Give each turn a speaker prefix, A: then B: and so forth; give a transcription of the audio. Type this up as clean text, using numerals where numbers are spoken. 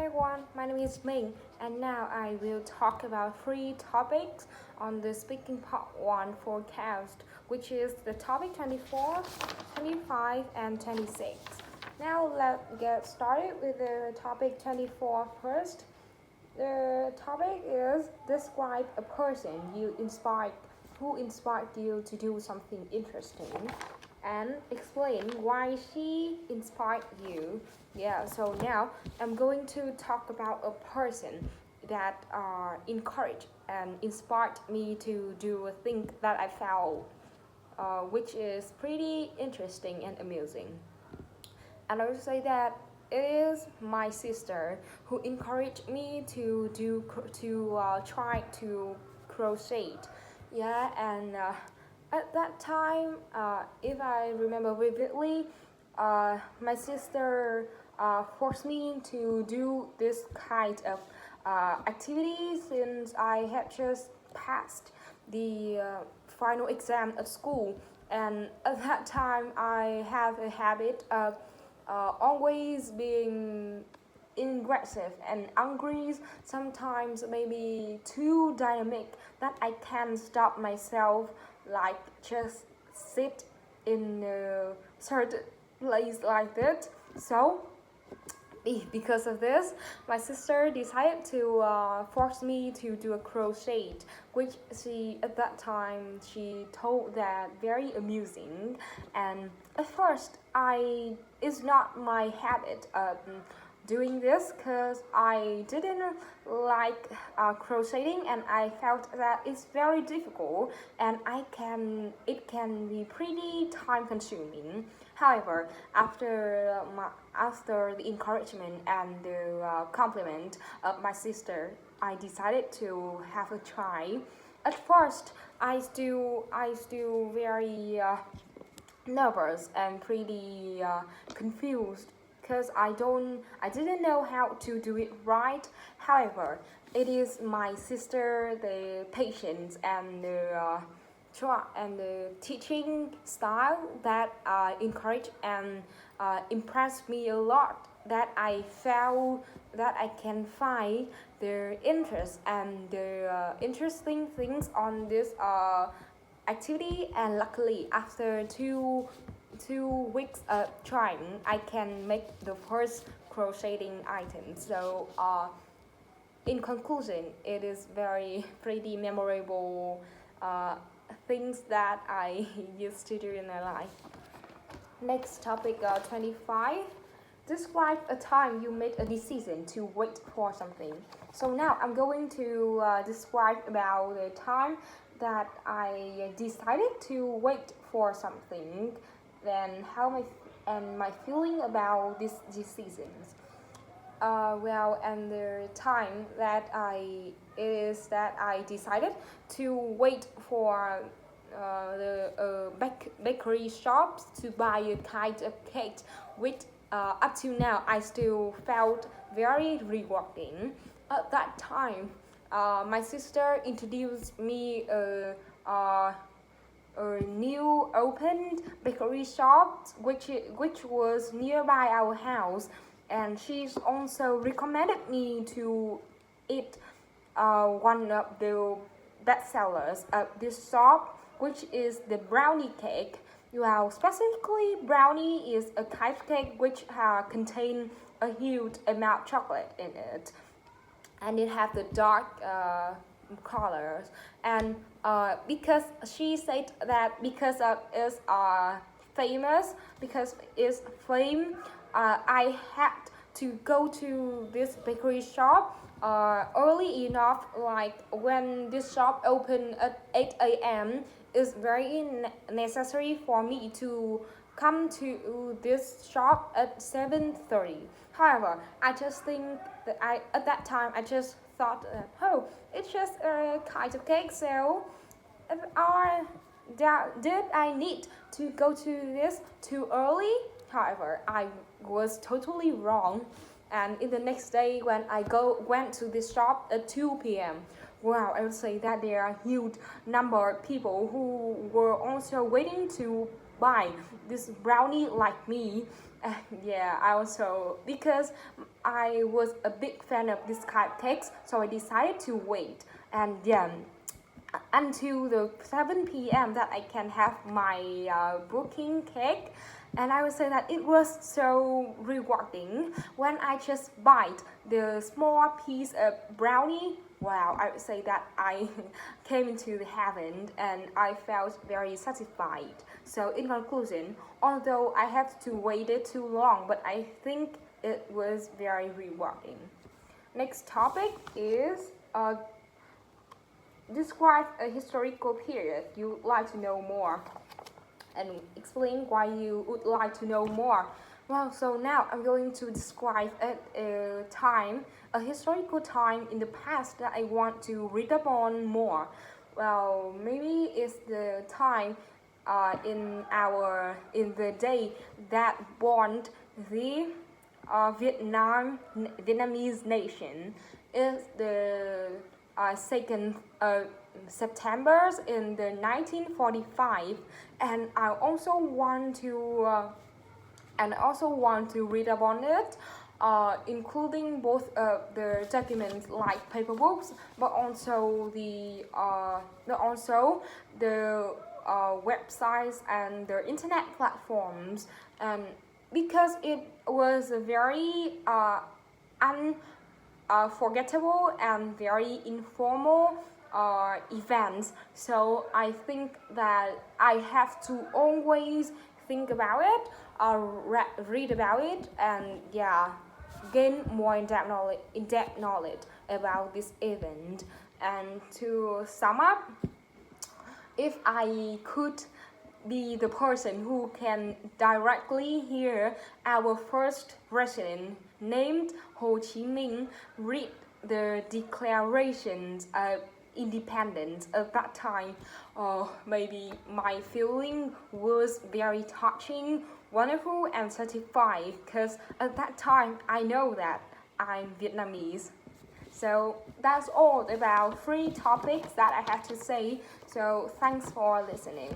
A: everyone, my name is Ming, and now I will talk about three topics on the Speaking Part 1 forecast, which is the topic 24, 25, and 26. Now let's get started with the topic 24 first. The topic is describe a person who inspired you to do something interesting and explain why she inspired you. So now I'm going to talk about a person that encouraged and inspired me to do a thing that I found, which is pretty interesting and amusing. And I would say that it is my sister who encouraged me to try to crochet. At that time, if I remember vividly, my sister forced me to do this kind of activity since I had just passed the final exam at school, and at that time I have a habit of always being aggressive and angry, sometimes maybe too dynamic that I can't stop myself, like just sit in a certain place like that. So because of this, my sister decided to force me to do a crochet, which she at that time she told that very amusing. And at first, it's not my habit of doing this because I didn't like crocheting, and I felt that it's very difficult and it can be pretty time consuming. However, after the encouragement and the compliment of my sister, I decided to have a try. At first, I still very nervous and pretty confused because I didn't know how to do it right. However, it is my sister, the patience and the teaching style that encouraged and impressed me a lot, that I felt that I can find the interest and the interesting things on this activity. And luckily, after two weeks of trying, I can make the first crocheting item. So in conclusion, it is very pretty memorable things that I used to do in my life. Next topic, 25. Describe a time you made a decision to wait for something. So now I'm going to describe about the time that I decided to wait for something, then my feeling about these decisions. And the time that I decided to wait for the bakery shops to buy a kind of cake, which up to now I still felt very rewarding. At that time, my sister introduced me a new opened bakery shop which was nearby our house, and she's also recommended me to eat one of the best sellers of this shop, which is the brownie cake. Well, specifically, brownie is a kind of cake which contains a huge amount of chocolate in it, and it has the dark colors. And because she said that because of its famous, because it's fame, I had to go to this bakery shop early enough, like when this shop opened at 8 a.m. It's very necessary for me to come to this shop at 7:30. However, I just think that at that time I just thought that, oh, it's just a kind of cake, so did I need to go to this too early? However, I was totally wrong. And in the next day, when I went to this shop at 2 p.m., wow, I would say that there are a huge number of people who were also waiting to buy this brownie like me. And yeah, I also, because I was a big fan of this kind of cakes, so I decided to wait. And yeah, until the 7 p.m. that I can have my booking cake. And I would say that it was so rewarding when I just bite the small piece of brownie. Wow, I would say that I came into the heaven and I felt very satisfied. So in conclusion, although I had to wait it too long, but I think it was very rewarding. Next topic is describe a historical period you would like to know more and explain why you would like to know more. Well, so now I'm going to describe a historical time in the past that I want to read up on more. Well, maybe it's the time in the day that born the Vietnamese nation is the 2nd September in the 1945, and I also want to read about it, including both the documents like paper books, but also the websites and the internet platforms, and because it was a very unforgettable and very informal events. So I think that I have to always think about it, read about it, and yeah, gain more in-depth knowledge about this event. And to sum up, if I could be the person who can directly hear our first president named Ho Chi Minh read the declarations of independence at that time, maybe my feeling was very touching, wonderful, and satisfied because at that time I know that I'm Vietnamese. So that's all about 3 topics that I had to say. So thanks for listening.